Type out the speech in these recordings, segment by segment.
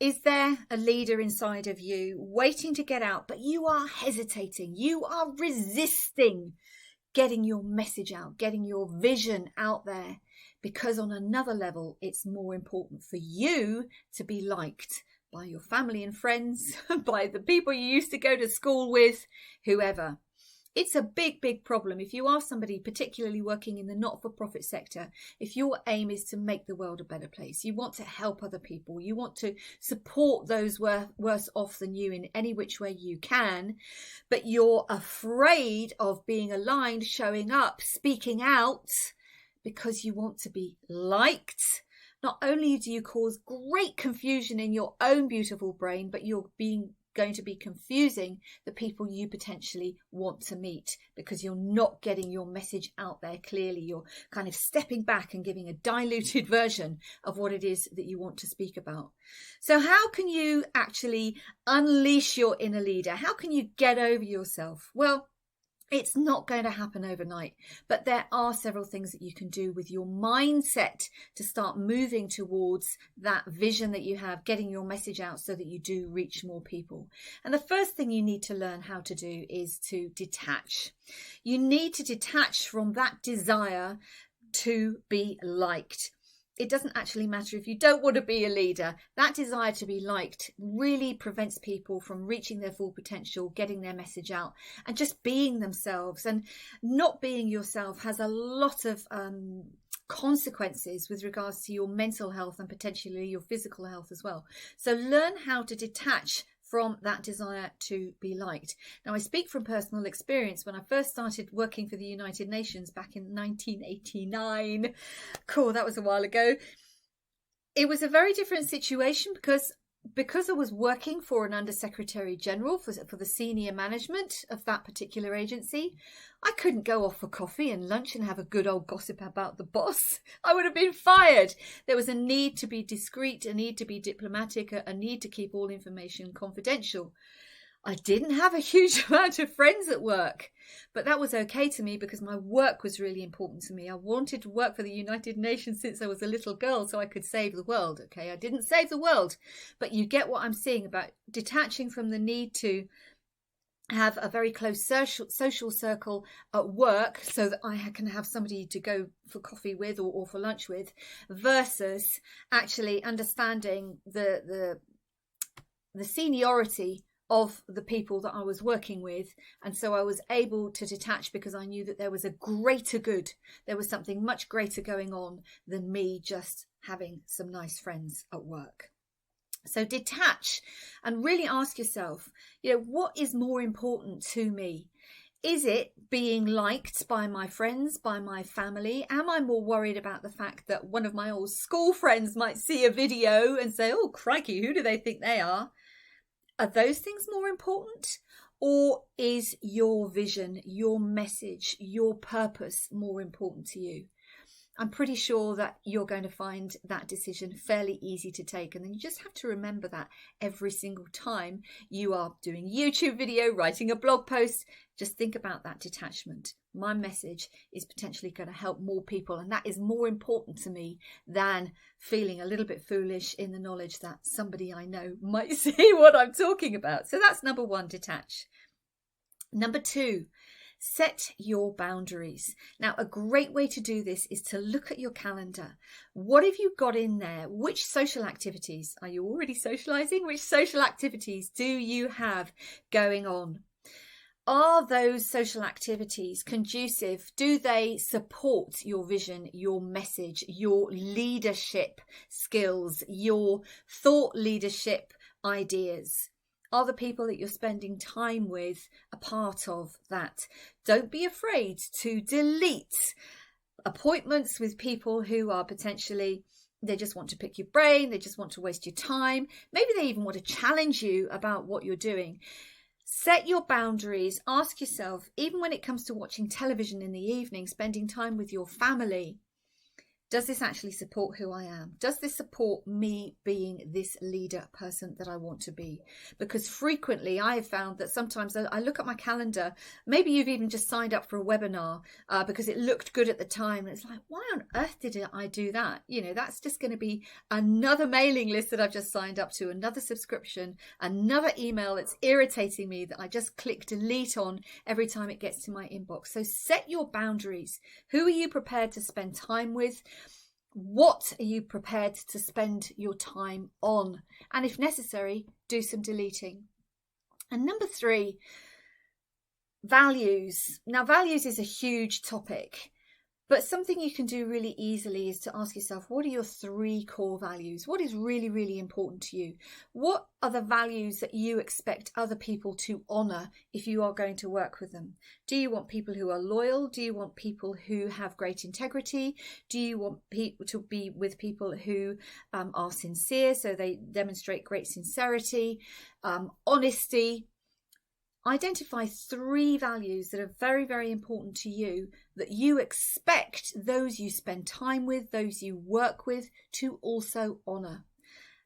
Is there a leader inside of you waiting to get out, but you are hesitating? You are resisting getting your message out, getting your vision out there, because on another level, it's more important for you to be liked by your family and friends, by the people you used to go to school with, whoever. It's a big, big problem. If you are somebody particularly working in the not-for-profit sector, if your aim is to make the world a better place, you want to help other people, you want to support those worse off than you in any which way you can, but you're afraid of being aligned, showing up, speaking out, because you want to be liked, not only do you cause great confusion in your own beautiful brain, but you're going to be confusing the people you potentially want to meet, because you're not getting your message out there clearly. You're kind of stepping back and giving a diluted version of what it is that you want to speak about. So how can you actually unleash your inner leader? How can you get over yourself? Well, it's not going to happen overnight, but there are several things that you can do with your mindset to start moving towards that vision that you have, getting your message out so that you do reach more people. And the first thing you need to learn how to do is to detach. You need to detach from that desire to be liked. It doesn't actually matter if you don't want to be a leader. That desire to be liked really prevents people from reaching their full potential, getting their message out, and just being themselves. And not being yourself has a lot of consequences with regards to your mental health and potentially your physical health as well. So learn how to detach from that desire to be liked. Now, I speak from personal experience. When I first started working for the United Nations back in 1989, cool, that was a while ago, it was a very different situation because I was working for an Undersecretary General for the senior management of that particular agency. I couldn't go off for coffee and lunch and have a good old gossip about the boss. I would have been fired. There was a need to be discreet, a need to be diplomatic, a need to keep all information confidential. I didn't have a huge amount of friends at work, but that was okay to me because my work was really important to me. I wanted to work for the United Nations since I was a little girl so I could save the world. Okay, I didn't save the world, but you get what I'm saying about detaching from the need to have a very close social circle at work so that I can have somebody to go for coffee with or for lunch with, versus actually understanding the seniority of the people that I was working with. And so I was able to detach because I knew that there was a greater good. There was something much greater going on than me just having some nice friends at work. So detach and really ask yourself, what is more important to me? Is it being liked by my friends, by my family? Am I more worried about the fact that one of my old school friends might see a video and say, oh, crikey, who do they think they are? Are those things more important? Or is your vision, your message, your purpose more important to you? I'm pretty sure that you're going to find that decision fairly easy to take. And then you just have to remember that every single time you are doing a YouTube video, writing a blog post, just think about that detachment. My message is potentially going to help more people. And that is more important to me than feeling a little bit foolish in the knowledge that somebody I know might see what I'm talking about. So that's number one, detach. Number two, set your boundaries. Now, a great way to do this is to look at your calendar. What have you got in there? Which social activities are you already socializing? Which social activities do you have going on? Are those social activities conducive? Do they support your vision, your message, your leadership skills, your thought leadership ideas? Are the people that you're spending time with a part of that? Don't be afraid to delete appointments with people who are potentially, they just want to pick your brain, they just want to waste your time. Maybe they even want to challenge you about what you're doing. Set your boundaries. Ask yourself, even when it comes to watching television in the evening, spending time with your family, Does this actually support who I am? Does this support me being this leader person that I want to be? Because frequently I have found that sometimes I look at my calendar, maybe you've even just signed up for a webinar because it looked good at the time. And it's like, why on earth did I do that? You know, that's just going to be another mailing list that I've just signed up to, another subscription, another email that's irritating me that I just click delete on every time it gets to my inbox. So set your boundaries. Who are you prepared to spend time with? What are you prepared to spend your time on? And if necessary, do some deleting. And number 3, values. Now, values is a huge topic, but something you can do really easily is to ask yourself, what are your 3 core values? What is really, really important to you? What are the values that you expect other people to honour if you are going to work with them? Do you want people who are loyal? Do you want people who have great integrity? Do you want people to be with people who are sincere, so they demonstrate great sincerity, honesty? Identify 3 values that are very, very important to you that you expect those you spend time with, those you work with, to also honour.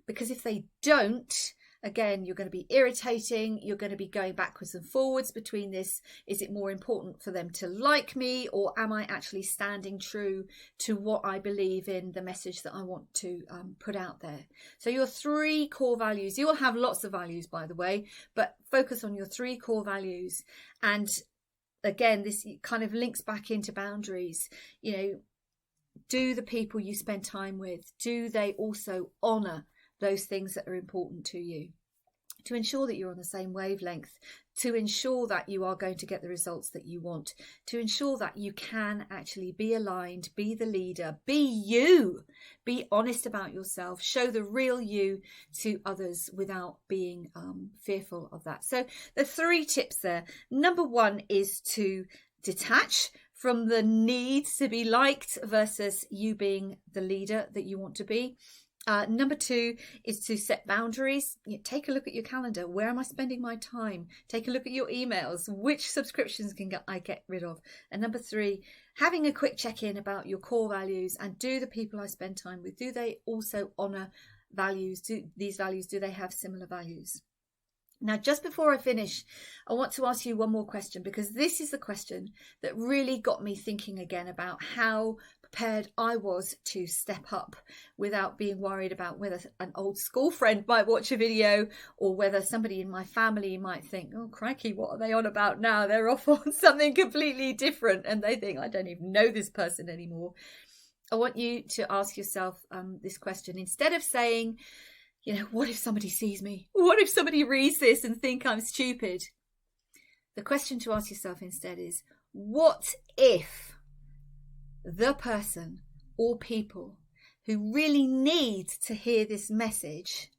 Because if they don't, again, you're going to be irritating. You're going to be going backwards and forwards between this. Is it more important for them to like me, or am I actually standing true to what I believe in, the message that I want to put out there? So your 3 core values, you will have lots of values, by the way, but focus on your 3 core values. And again, this kind of links back into boundaries. You know, do the people you spend time with, do they also honour those things that are important to you, to ensure that you're on the same wavelength, to ensure that you are going to get the results that you want, to ensure that you can actually be aligned, be the leader, be you, be honest about yourself, show the real you to others without being fearful of that. So the 3 tips there. Number 1 is to detach from the need to be liked versus you being the leader that you want to be. Number 2 is to set boundaries. Take a look at your calendar. Where am I spending my time? Take a look at your emails. Which subscriptions can I get rid of? And number 3, having a quick check-in about your core values, and do the people I spend time with, do they also honour values? Do they have similar values? Now, just before I finish, I want to ask you one more question, because this is the question that really got me thinking again about how prepared I was to step up without being worried about whether an old school friend might watch a video, or whether somebody in my family might think, oh crikey, what are they on about now? They're off on something completely different, and they think, I don't even know this person anymore. I want you to ask yourself this question. Instead of saying, you know, what if somebody sees me? What if somebody reads this and think I'm stupid? The question to ask yourself instead is, what if the person or people who really need to hear this message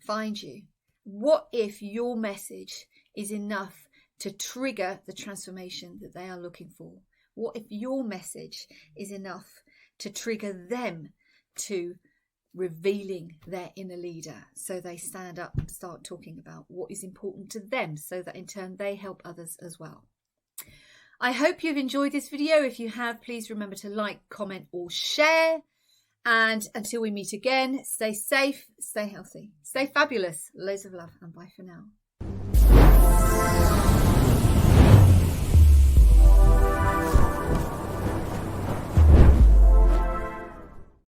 find you? What if your message is enough to trigger the transformation that they are looking for? What if your message is enough to trigger them to revealing their inner leader, so they stand up and start talking about what is important to them, so that in turn they help others as well? I hope you've enjoyed this video. If you have, please remember to like, comment or share. And until we meet again, stay safe, stay healthy, stay fabulous. Loads of love, and bye for now.